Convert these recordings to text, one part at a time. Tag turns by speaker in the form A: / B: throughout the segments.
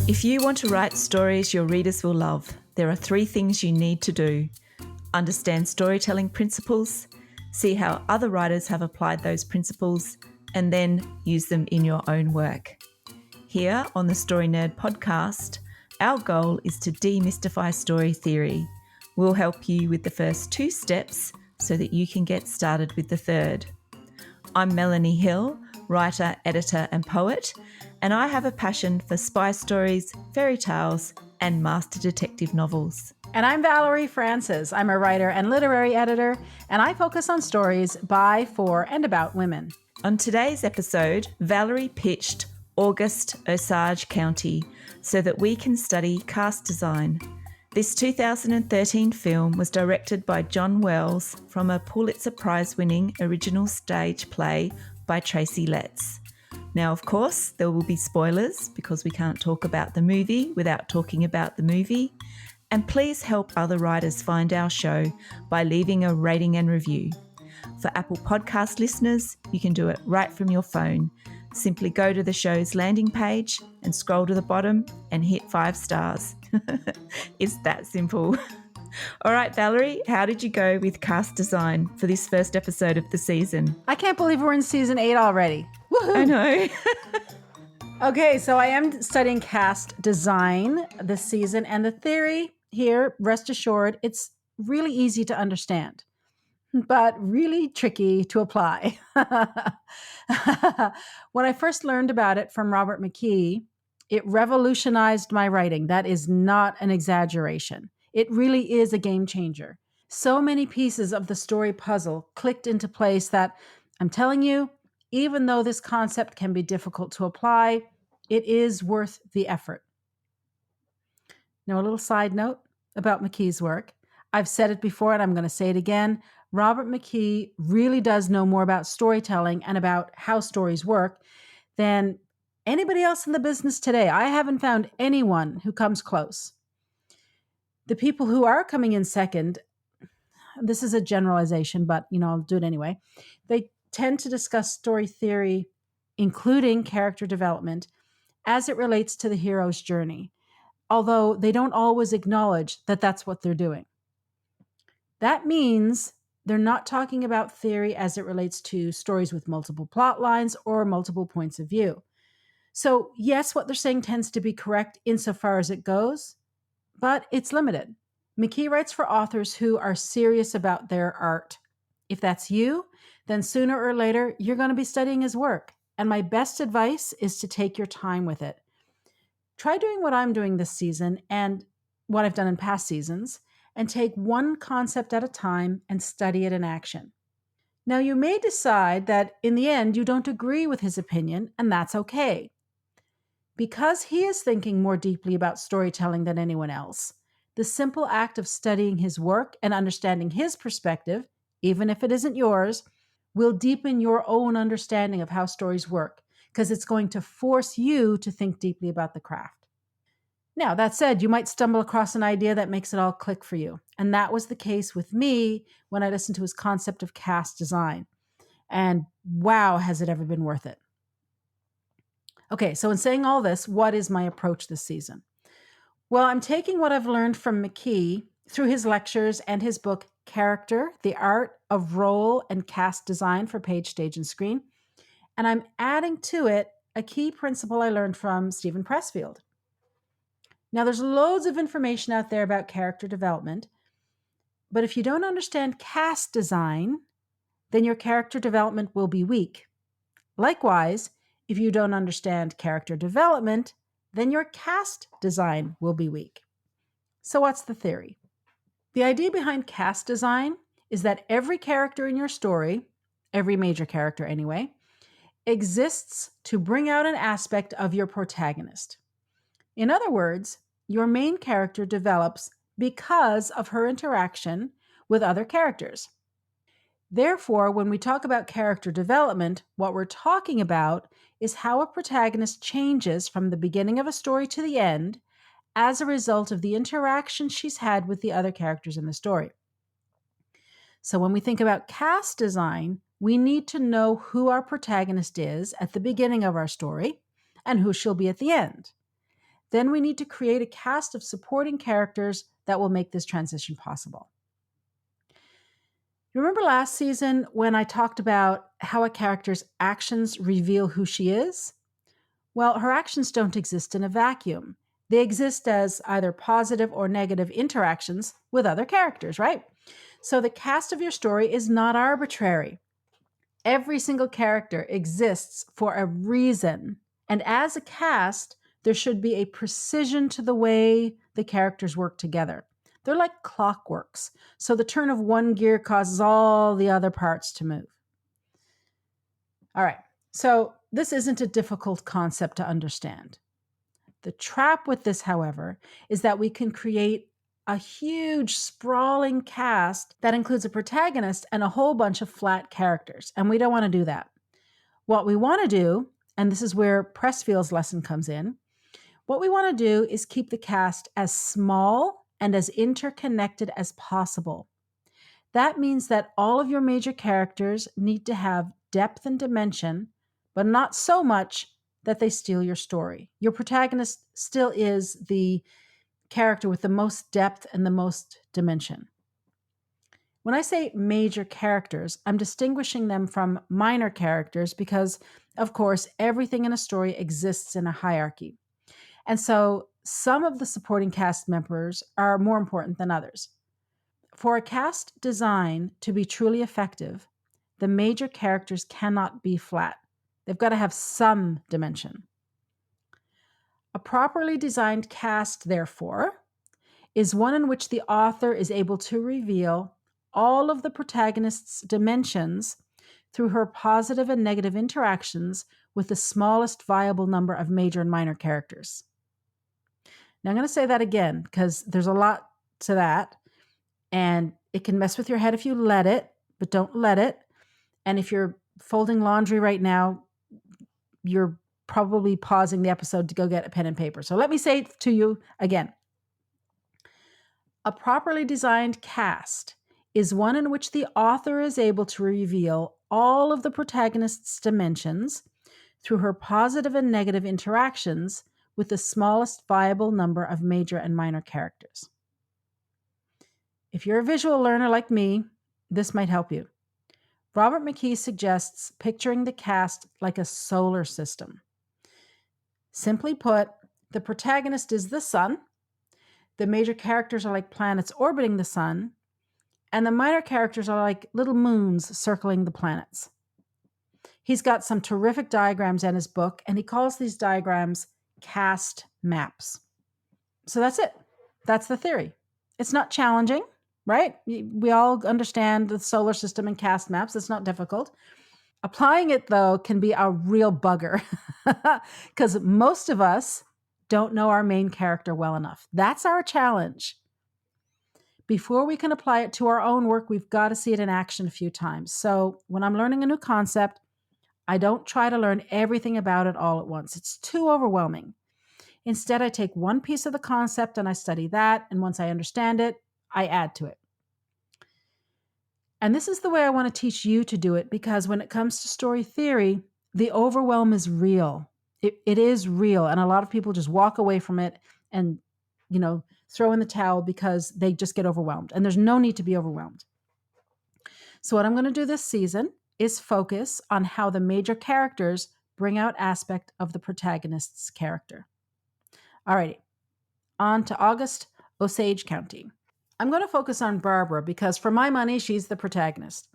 A: If you want to write stories your readers will love, there are 3 things you need to do. Understand storytelling principles, see how other writers have applied those principles, and then use them in your own work. Here on the Story Nerd podcast, our goal is to demystify story theory. We'll help you with the first 2 steps so that you can get started with the third. I'm Melanie Hill, writer, editor and poet, and I have a passion for spy stories, fairy tales and master detective novels.
B: And I'm Valerie Francis. I'm a writer and literary editor, and I focus on stories by, for, and about women.
A: On today's episode, Valerie pitched August, Osage County so that we can study cast design. This 2013 film was directed by John Wells from a Pulitzer Prize-winning original stage play by Tracy Letts. Now, of course, there will be spoilers because we can't talk about the movie without talking about the movie. And please help other writers find our show by leaving a rating and review. For Apple Podcast listeners, you can do it right from your phone. Simply go to the show's landing page and scroll to the bottom and hit 5 stars. It's that simple. All right, Valerie, how did you go with cast design for this first episode of the season?
B: I can't believe we're in season 8 already. Woohoo!
A: I know.
B: Okay, so I am studying cast design this season, and the theory here, rest assured, it's really easy to understand, but really tricky to apply. When I first learned about it from Robert McKee, it revolutionized my writing. That is not an exaggeration. It really is a game changer. So many pieces of the story puzzle clicked into place that, I'm telling you, even though this concept can be difficult to apply, it is worth the effort. Now, a little side note about McKee's work. I've said it before and I'm going to say it again. Robert McKee really does know more about storytelling and about how stories work than anybody else in the business today. I haven't found anyone who comes close. The people who are coming in second, this is a generalization, but I'll do it anyway. They tend to discuss story theory, including character development, as it relates to the hero's journey, although they don't always acknowledge that that's what they're doing. That means they're not talking about theory as it relates to stories with multiple plot lines or multiple points of view. So yes, what they're saying tends to be correct insofar as it goes, but it's limited. McKee writes for authors who are serious about their art. If that's you, then sooner or later, you're going to be studying his work. And my best advice is to take your time with it. Try doing what I'm doing this season and what I've done in past seasons, and take one concept at a time and study it in action. Now, you may decide that in the end, you don't agree with his opinion, and that's okay. Because he is thinking more deeply about storytelling than anyone else, the simple act of studying his work and understanding his perspective, even if it isn't yours, will deepen your own understanding of how stories work, because it's going to force you to think deeply about the craft. Now, that said, you might stumble across an idea that makes it all click for you. And that was the case with me when I listened to his concept of cast design. And wow, has it ever been worth it? Okay, so in saying all this, what is my approach this season? Well, I'm taking what I've learned from McKee through his lectures and his book, Character, The Art of Role and Cast Design for Page, Stage, and Screen. And I'm adding to it a key principle I learned from Steven Pressfield. Now, there's loads of information out there about character development, but if you don't understand cast design, then your character development will be weak. Likewise, if you don't understand character development, then your cast design will be weak. So what's the theory? The idea behind cast design is that every character in your story, every major character anyway, exists to bring out an aspect of your protagonist. In other words, your main character develops because of her interaction with other characters. Therefore, when we talk about character development, what we're talking about is how a protagonist changes from the beginning of a story to the end as a result of the interaction she's had with the other characters in the story. So when we think about cast design, we need to know who our protagonist is at the beginning of our story and who she'll be at the end. Then we need to create a cast of supporting characters that will make this transition possible. Remember last season when I talked about how a character's actions reveal who she is? Well, her actions don't exist in a vacuum. They exist as either positive or negative interactions with other characters, right? So the cast of your story is not arbitrary. Every single character exists for a reason. And as a cast, there should be a precision to the way the characters work together. They're like clockworks. So the turn of one gear causes all the other parts to move. All right. So this isn't a difficult concept to understand. The trap with this, however, is that we can create a huge, sprawling cast that includes a protagonist and a whole bunch of flat characters. And we don't want to do that. What we want to do, and this is where Pressfield's lesson comes in, what we want to do is keep the cast as small and as interconnected as possible. That means that all of your major characters need to have depth and dimension, but not so much that they steal your story. Your protagonist still is the character with the most depth and the most dimension. When I say major characters, I'm distinguishing them from minor characters because, of course, everything in a story exists in a hierarchy. And so some of the supporting cast members are more important than others. For a cast design to be truly effective, the major characters cannot be flat. They've got to have some dimension. A properly designed cast, therefore, is one in which the author is able to reveal all of the protagonist's dimensions through her positive and negative interactions with the smallest viable number of major and minor characters. Now, I'm going to say that again because there's a lot to that, and it can mess with your head if you let it, but don't let it. And if you're folding laundry right now, you're probably pausing the episode to go get a pen and paper. So let me say it to you again. A properly designed cast is one in which the author is able to reveal all of the protagonist's dimensions through her positive and negative interactions with the smallest viable number of major and minor characters. If you're a visual learner like me, this might help you. Robert McKee suggests picturing the cast like a solar system. Simply put, the protagonist is the sun, the major characters are like planets orbiting the sun, and the minor characters are like little moons circling the planets. He's got some terrific diagrams in his book, and he calls these diagrams cast maps. So that's it. That's the theory. It's not challenging, right? We all understand the solar system and cast maps. It's not difficult. Applying it, though, can be a real bugger because most of us don't know our main character well enough. That's our challenge. Before we can apply it to our own work, we've got to see it in action a few times. So when I'm learning a new concept, I don't try to learn everything about it all at once. It's too overwhelming. Instead, I take one piece of the concept and I study that. And once I understand it, I add to it. And this is the way I want to teach you to do it, because when it comes to story theory, the overwhelm is real. It is real. And a lot of people just walk away from it and, throw in the towel because they just get overwhelmed. And there's no need to be overwhelmed. So what I'm going to do this season is focus on how the major characters bring out aspect of the protagonist's character. Alrighty, on to August, Osage County. I'm going to focus on Barbara because for my money, she's the protagonist.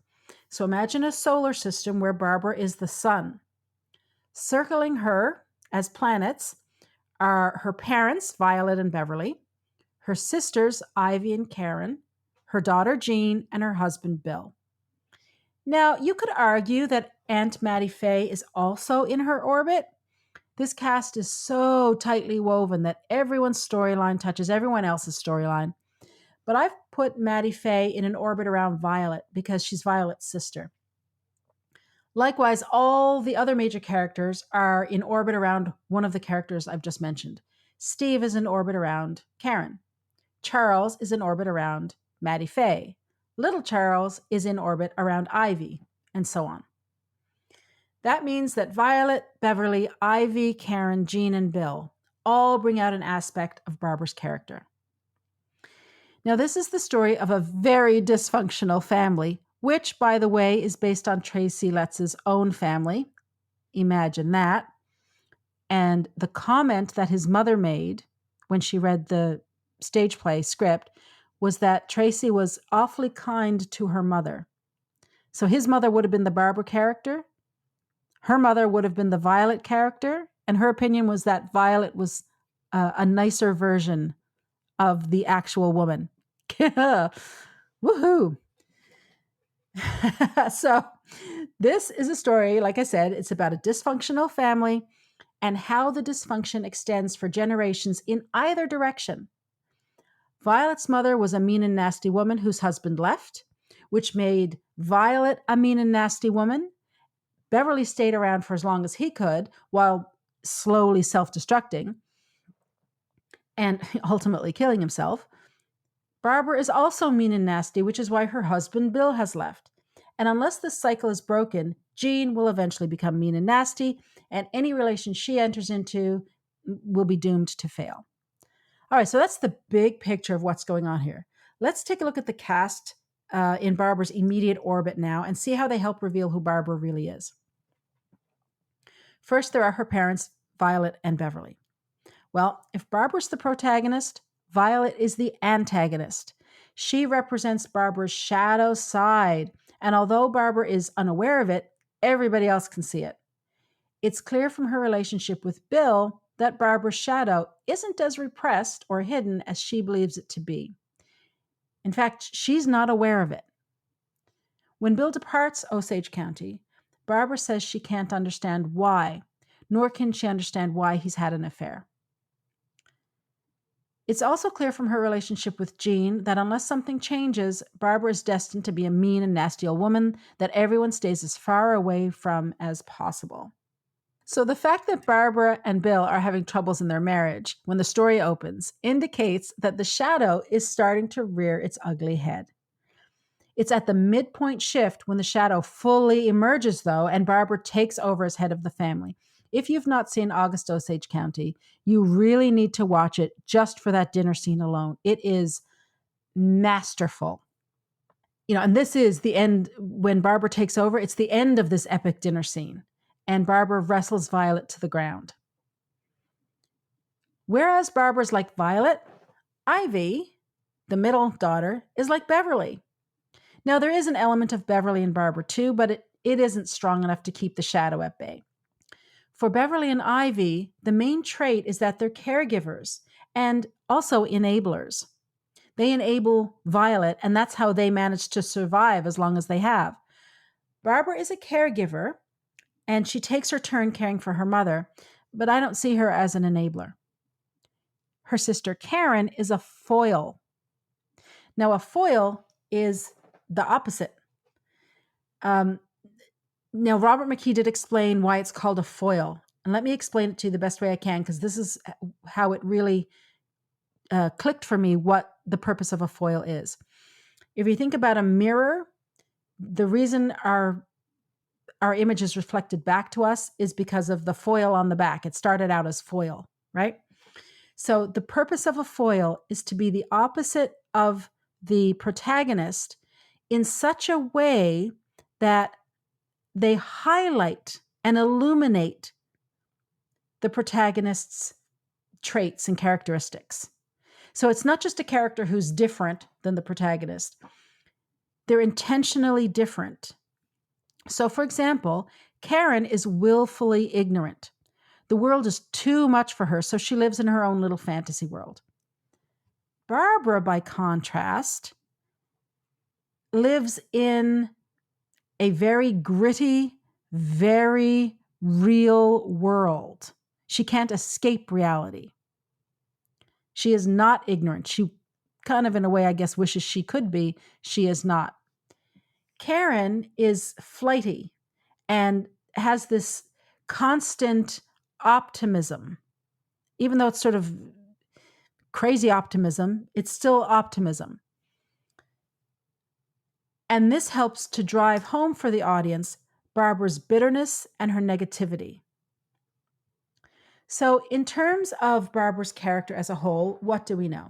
B: So imagine a solar system where Barbara is the sun. Circling her as planets are her parents, Violet and Beverly, her sisters, Ivy and Karen, her daughter, Jean, and her husband, Bill. Now, you could argue that Aunt Mattie Faye is also in her orbit. This cast is so tightly woven that everyone's storyline touches everyone else's storyline. But I've put Mattie Faye in an orbit around Violet because she's Violet's sister. Likewise, all the other major characters are in orbit around one of the characters I've just mentioned. Steve is in orbit around Karen. Charles is in orbit around Mattie Faye. Little Charles is in orbit around Ivy, and so on. That means that Violet, Beverly, Ivy, Karen, Jean, and Bill all bring out an aspect of Barbara's character. Now, this is the story of a very dysfunctional family, which, by the way, is based on Tracy Letts's own family. Imagine that. And the comment that his mother made when she read the stage play script was that Tracy was awfully kind to her mother. So his mother would have been the Barbara character. Her mother would have been the Violet character. And her opinion was that Violet was a nicer version of the actual woman. Woohoo. So this is a story, like I said, it's about a dysfunctional family and how the dysfunction extends for generations in either direction. Violet's mother was a mean and nasty woman whose husband left, which made Violet a mean and nasty woman. Beverly stayed around for as long as he could while slowly self-destructing and ultimately killing himself. Barbara is also mean and nasty, which is why her husband Bill has left. And unless this cycle is broken, Jean will eventually become mean and nasty, and any relation she enters into will be doomed to fail. All right, so that's the big picture of what's going on here. Let's take a look at the cast in Barbara's immediate orbit now and see how they help reveal who Barbara really is. First, there are her parents, Violet and Beverly. Well, if Barbara's the protagonist, Violet is the antagonist. She represents Barbara's shadow side, and although Barbara is unaware of it, everybody else can see it. It's clear from her relationship with Bill that Barbara's shadow isn't as repressed or hidden as she believes it to be. In fact, she's not aware of it. When Bill departs Osage County, Barbara says she can't understand why, nor can she understand why he's had an affair. It's also clear from her relationship with Jean that unless something changes, Barbara is destined to be a mean and nasty old woman that everyone stays as far away from as possible. So the fact that Barbara and Bill are having troubles in their marriage when the story opens indicates that the shadow is starting to rear its ugly head. It's at the midpoint shift when the shadow fully emerges, though, and Barbara takes over as head of the family. If you've not seen August Osage County, you really need to watch it just for that dinner scene alone. It is masterful. And this is the end when Barbara takes over. It's the end of this epic dinner scene, and Barbara wrestles Violet to the ground. Whereas Barbara's like Violet, Ivy, the middle daughter, is like Beverly. Now, there is an element of Beverly and Barbara too, but it isn't strong enough to keep the shadow at bay. For Beverly and Ivy, the main trait is that they're caregivers and also enablers. They enable Violet, and that's how they manage to survive as long as they have. Barbara is a caregiver, and she takes her turn caring for her mother, but I don't see her as an enabler. Her sister Karen is a foil. Now, a foil is the opposite. Now, Robert McKee did explain why it's called a foil. And let me explain it to you the best way I can, because this is how it really clicked for me what the purpose of a foil is. If you think about a mirror, the reason our image is reflected back to us is because of the foil on the back. It started out as foil, right? So the purpose of a foil is to be the opposite of the protagonist in such a way that they highlight and illuminate the protagonist's traits and characteristics. So it's not just a character who's different than the protagonist. They're intentionally different. So, for example, Karen is willfully ignorant. The world is too much for her, so she lives in her own little fantasy world. Barbara, by contrast, lives in a very gritty, very real world. She can't escape reality. She is not ignorant. She kind of, in a way, I guess, wishes she could be. She is not. Karen is flighty and has this constant optimism. Even though it's sort of crazy optimism, it's still optimism. And this helps to drive home for the audience Barbara's bitterness and her negativity. So, in terms of Barbara's character as a whole, what do we know?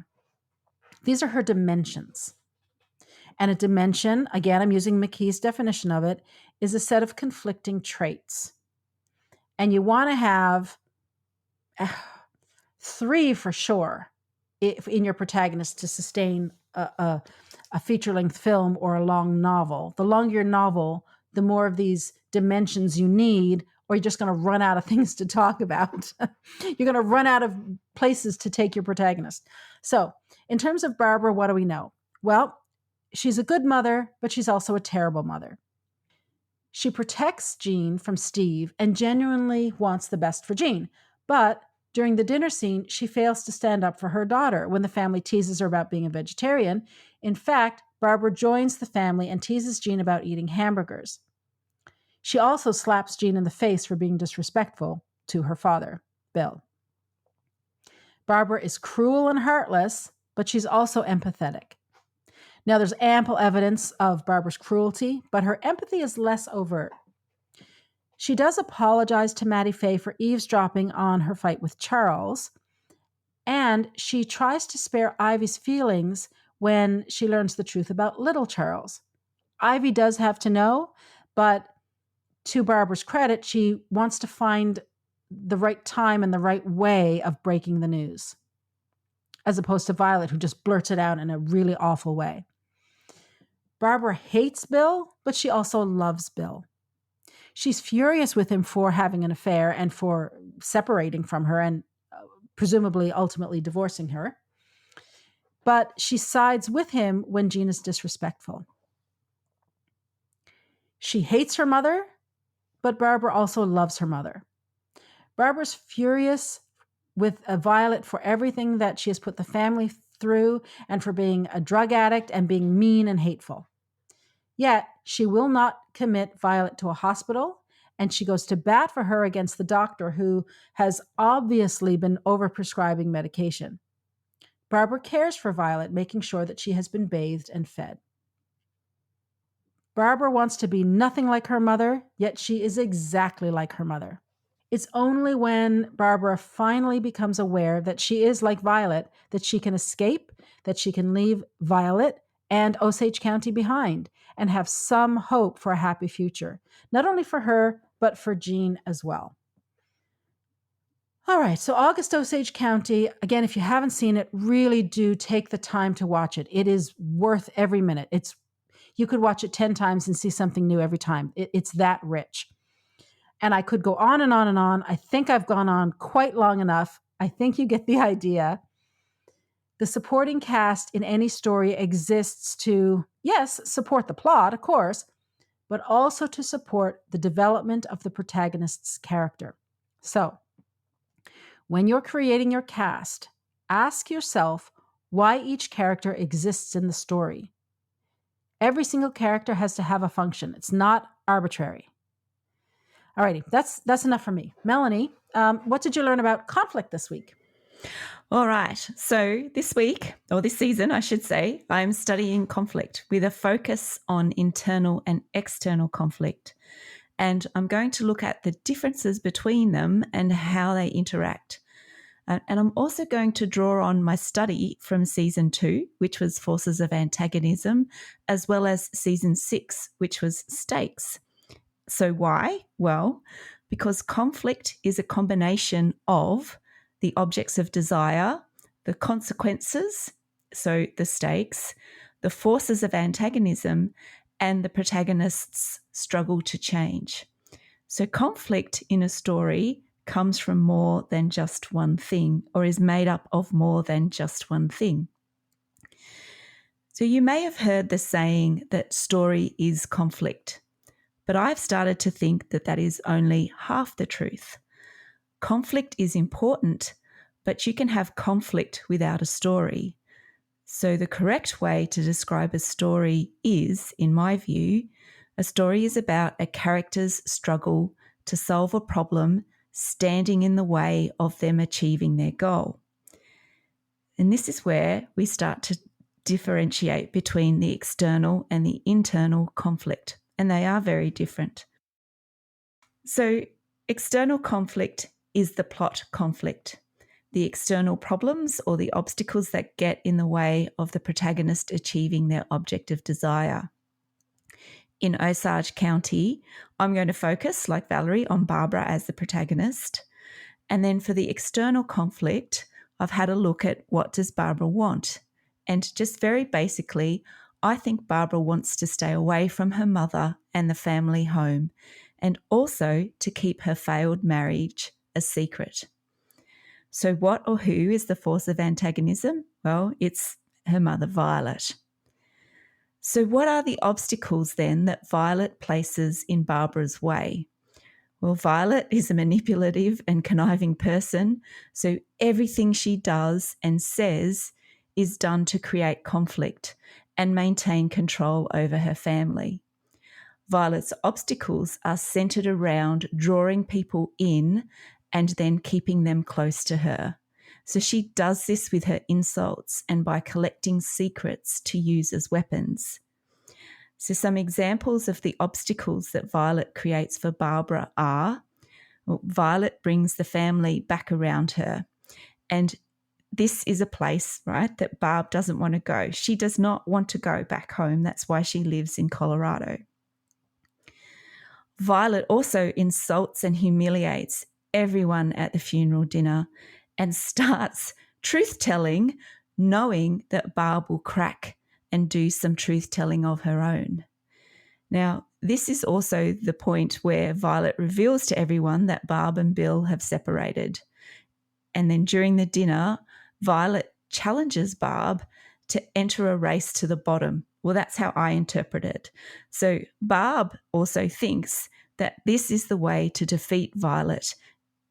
B: These are her dimensions. And a dimension, again, I'm using McKee's definition of it, is a set of conflicting traits. And you want to have 3 for sure in your protagonist to sustain a feature-length film or a long novel. The longer your novel, the more of these dimensions you need, or you're just going to run out of things to talk about. You're going to run out of places to take your protagonist. So, in terms of Barbara, what do we know? Well, she's a good mother, but she's also a terrible mother. She protects Jean from Steve and genuinely wants the best for Jean. But during the dinner scene, she fails to stand up for her daughter when the family teases her about being a vegetarian. In fact, Barbara joins the family and teases Jean about eating hamburgers. She also slaps Jean in the face for being disrespectful to her father, Bill. Barbara is cruel and heartless, but she's also empathetic. Now, there's ample evidence of Barbara's cruelty, but her empathy is less overt. She does apologize to Maddie Faye for eavesdropping on her fight with Charles, and she tries to spare Ivy's feelings when she learns the truth about little Charles. Ivy does have to know, but to Barbara's credit, she wants to find the right time and the right way of breaking the news, as opposed to Violet, who just blurts it out in a really awful way. Barbara hates Bill, but she also loves Bill. She's furious with him for having an affair and for separating from her and presumably ultimately divorcing her. But she sides with him when Jean is disrespectful. She hates her mother, but Barbara also loves her mother. Barbara's furious with Violet for everything that she has put the family through and for being a drug addict and being mean and hateful. Yet, she will not commit Violet to a hospital, and she goes to bat for her against the doctor who has obviously been overprescribing medication. Barbara cares for Violet, making sure that she has been bathed and fed. Barbara wants to be nothing like her mother, yet she is exactly like her mother. It's only when Barbara finally becomes aware that she is like Violet that she can escape, that she can leave Violet and Osage County behind and have some hope for a happy future, not only for her, but for Jean as well. All right, so August Osage County, again, if you haven't seen it, really do take the time to watch it. It is worth every minute. You could watch it 10 times and see something new every time. It's that rich. And I could go on and on and on. I think I've gone on quite long enough. I think you get the idea. The supporting cast in any story exists to, yes, support the plot, of course, but also to support the development of the protagonist's character. So, when you're creating your cast, ask yourself why each character exists in the story. Every single character has to have a function. It's not arbitrary. Alrighty, that's enough for me. Melanie, what did you learn about conflict this week?
A: All right. So this week, or this season, I should say, I'm studying conflict with a focus on internal and external conflict. And I'm going to look at the differences between them and how they interact. And I'm also going to draw on my study from season 2, which was forces of antagonism, as well as season 6, which was stakes. So why? Well, because conflict is a combination of the objects of desire, the consequences, so the stakes, the forces of antagonism, and the protagonist's struggle to change. So conflict in a story comes from more than just one thing, or is made up of more than just one thing. So you may have heard the saying that story is conflict, but I've started to think that that is only half the truth. Conflict is important, but you can have conflict without a story. So the correct way to describe a story is, in my view, a story is about a character's struggle to solve a problem standing in the way of them achieving their goal. And this is where we start to differentiate between the external and the internal conflict, and they are very different. So external conflict is the plot conflict, the external problems or the obstacles that get in the way of the protagonist achieving their object of desire. In Osage County, I'm going to focus, like Valerie, on Barbara as the protagonist. And then for the external conflict, I've had a look at what does Barbara want. And just very basically, I think Barbara wants to stay away from her mother and the family home, and also to keep her failed marriage a secret. So what or who is the force of antagonism? Well, it's her mother, Violet. So what are the obstacles then that Violet places in Barbara's way? Well, Violet is a manipulative and conniving person, so everything she does and says is done to create conflict and maintain control over her family. Violet's obstacles are centered around drawing people in and then keeping them close to her. So she does this with her insults and by collecting secrets to use as weapons. So some examples of the obstacles that Violet creates for Barbara are, Violet brings the family back around her. And this is a place, right, that Barb doesn't want to go. She does not want to go back home. That's why she lives in Colorado. Violet also insults and humiliates everyone at the funeral dinner and starts truth-telling, knowing that Barb will crack and do some truth-telling of her own. Now, this is also the point where Violet reveals to everyone that Barb and Bill have separated. And then during the dinner, Violet challenges Barb to enter a race to the bottom. Well, that's how I interpret it. So Barb also thinks that this is the way to defeat Violet.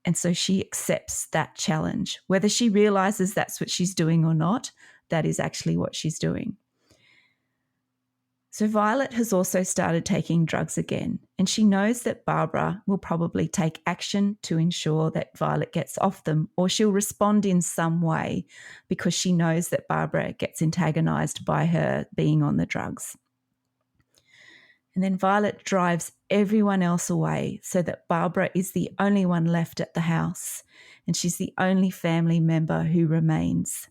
A: And so she accepts that challenge. Whether she realizes that's what she's doing or not, that is actually what she's doing. So Violet has also started taking drugs again, and she knows that Barbara will probably take action to ensure that Violet gets off them, or she'll respond in some way because she knows that Barbara gets antagonized by her being on the drugs. And then Violet drives everyone else away so that Barbara is the only one left at the house, and she's the only family member who remains.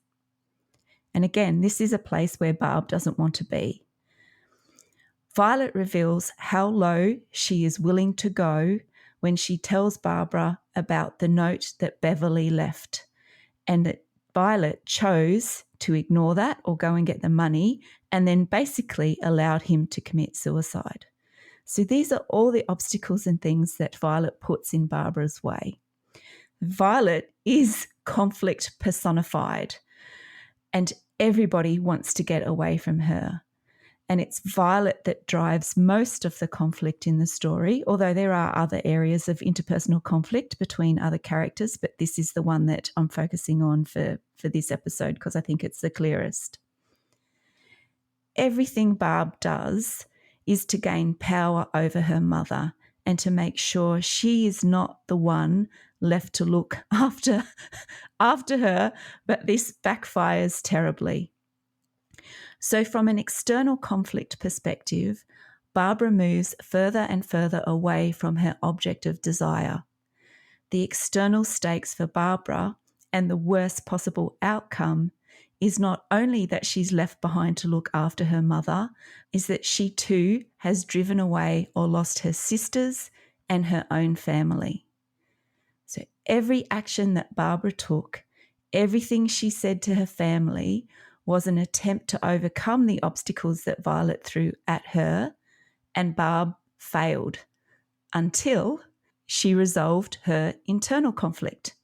A: And again, this is a place where Barb doesn't want to be. Violet reveals how low she is willing to go when she tells Barbara about the note that Beverly left, and that Violet chose to ignore that or go and get the money and then basically allowed him to commit suicide. So these are all the obstacles and things that Violet puts in Barbara's way. Violet is conflict personified, and everybody wants to get away from her. And it's Violet that drives most of the conflict in the story, although there are other areas of interpersonal conflict between other characters, but this is the one that I'm focusing on for this episode because I think it's the clearest. Everything Barb does is to gain power over her mother and to make sure she is not the one left to look after her, but this backfires terribly. So from an external conflict perspective, Barbara moves further and further away from her object of desire. The external stakes for Barbara and the worst possible outcome is not only that she's left behind to look after her mother, is that she too has driven away or lost her sisters and her own family. So every action that Barbara took, everything she said to her family was an attempt to overcome the obstacles that Violet threw at her, and Barb failed until she resolved her internal conflict.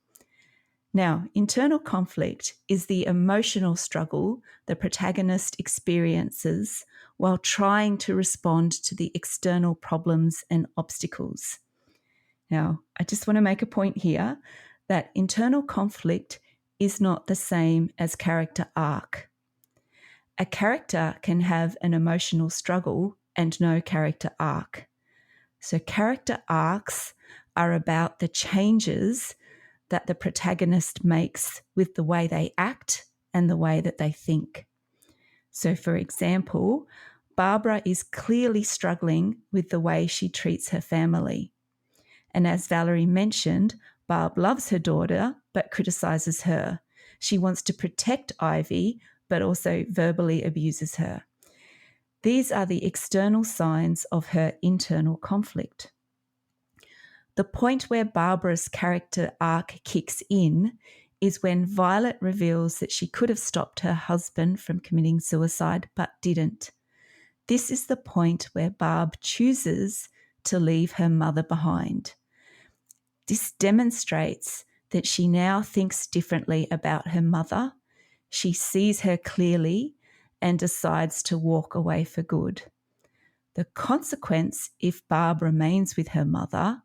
A: Now, internal conflict is the emotional struggle the protagonist experiences while trying to respond to the external problems and obstacles. Now, I just want to make a point here that internal conflict is not the same as character arc. A character can have an emotional struggle and no character arc. So character arcs are about the changes that the protagonist makes with the way they act and the way that they think. So for example, Barbara is clearly struggling with the way she treats her family. And as Valerie mentioned, Barb loves her daughter but criticizes her. She wants to protect Ivy but also verbally abuses her. These are the external signs of her internal conflict. The point where Barbara's character arc kicks in is when Violet reveals that she could have stopped her husband from committing suicide but didn't. This is the point where Barb chooses to leave her mother behind. This demonstrates that she now thinks differently about her mother. She sees her clearly and decides to walk away for good. The consequence, if Barb remains with her mother,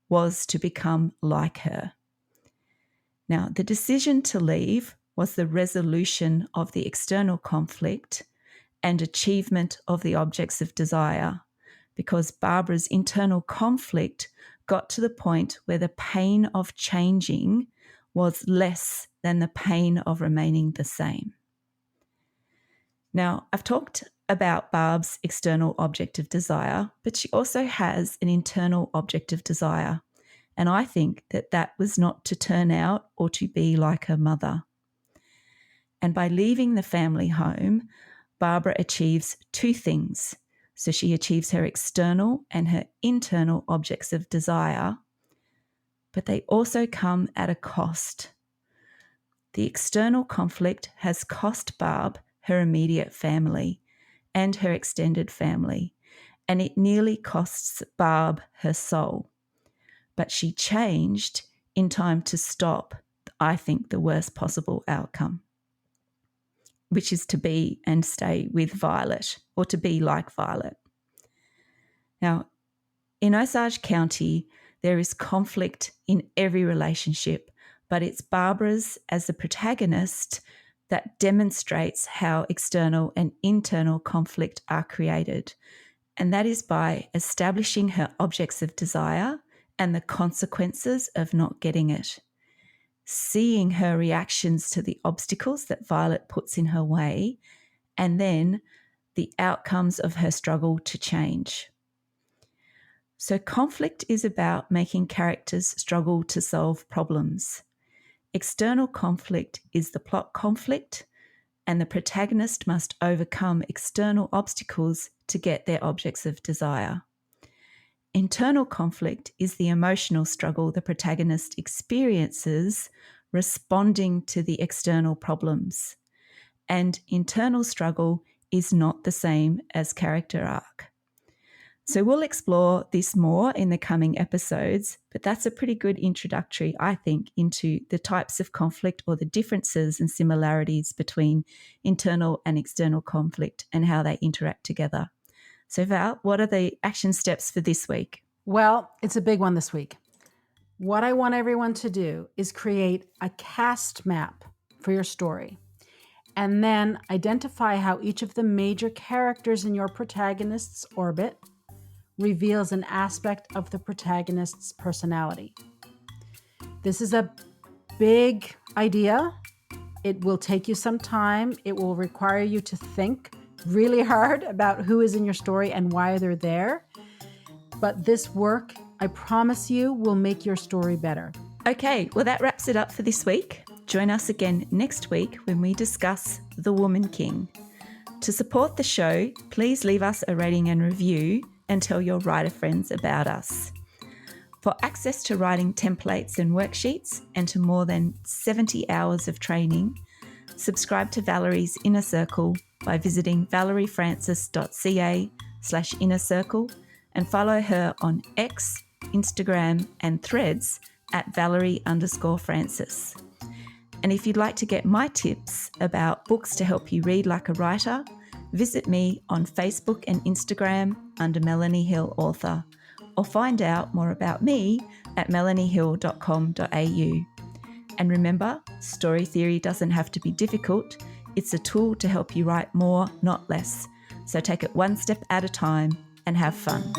A: was to become like her. Now, the decision to leave was the resolution of the external conflict and achievement of the objects of desire, because Barbara's internal conflict got to the point where the pain of changing was less than the pain of remaining the same. Now, I've talked about Barb's external object of desire, but she also has an internal object of desire. And I think that that was not to turn out or to be like her mother. And by leaving the family home, Barbara achieves two things. So she achieves her external and her internal objects of desire, but they also come at a cost. The external conflict has cost Barb her immediate family and her extended family, and it nearly costs Barb her soul. But she changed in time to stop, I think, the worst possible outcome, which is to be and stay with Violet, or to be like Violet. Now, in Osage County, there is conflict in every relationship, but it's Barbara's as the protagonist that demonstrates how external and internal conflict are created. And that is by establishing her objects of desire and the consequences of not getting it. Seeing her reactions to the obstacles that Violet puts in her way, and then the outcomes of her struggle to change. So conflict is about making characters struggle to solve problems. External conflict is the plot conflict, and the protagonist must overcome external obstacles to get their objects of desire. Internal conflict is the emotional struggle the protagonist experiences responding to the external problems. And internal struggle is not the same as character arc. So we'll explore this more in the coming episodes, but that's a pretty good introductory, I think, into the types of conflict or the differences and similarities between internal and external conflict and how they interact together. So Val, what are the action steps for this week?
B: Well, it's a big one this week. What I want everyone to do is create a cast map for your story, and then identify how each of the major characters in your protagonist's orbit reveals an aspect of the protagonist's personality. This is a big idea. It will take you some time. It will require you to think really hard about who is in your story and why they're there. But this work, I promise you, will make your story better.
A: Okay, well, that wraps it up for this week. Join us again next week when we discuss The Woman King. To support the show, please leave us a rating and review and tell your writer friends about us. For access to writing templates and worksheets and to more than 70 hours of training, subscribe to Valerie's Inner Circle by visiting valeriefrancis.ca/innercircle and follow her on X, Instagram and Threads at Valerie_Francis. And if you'd like to get my tips about books to help you read like a writer, visit me on Facebook and Instagram under Melanie Hill Author, or find out more about me at melaniehill.com.au. And remember, story theory doesn't have to be difficult. It's a tool to help you write more, not less. So take it one step at a time and have fun.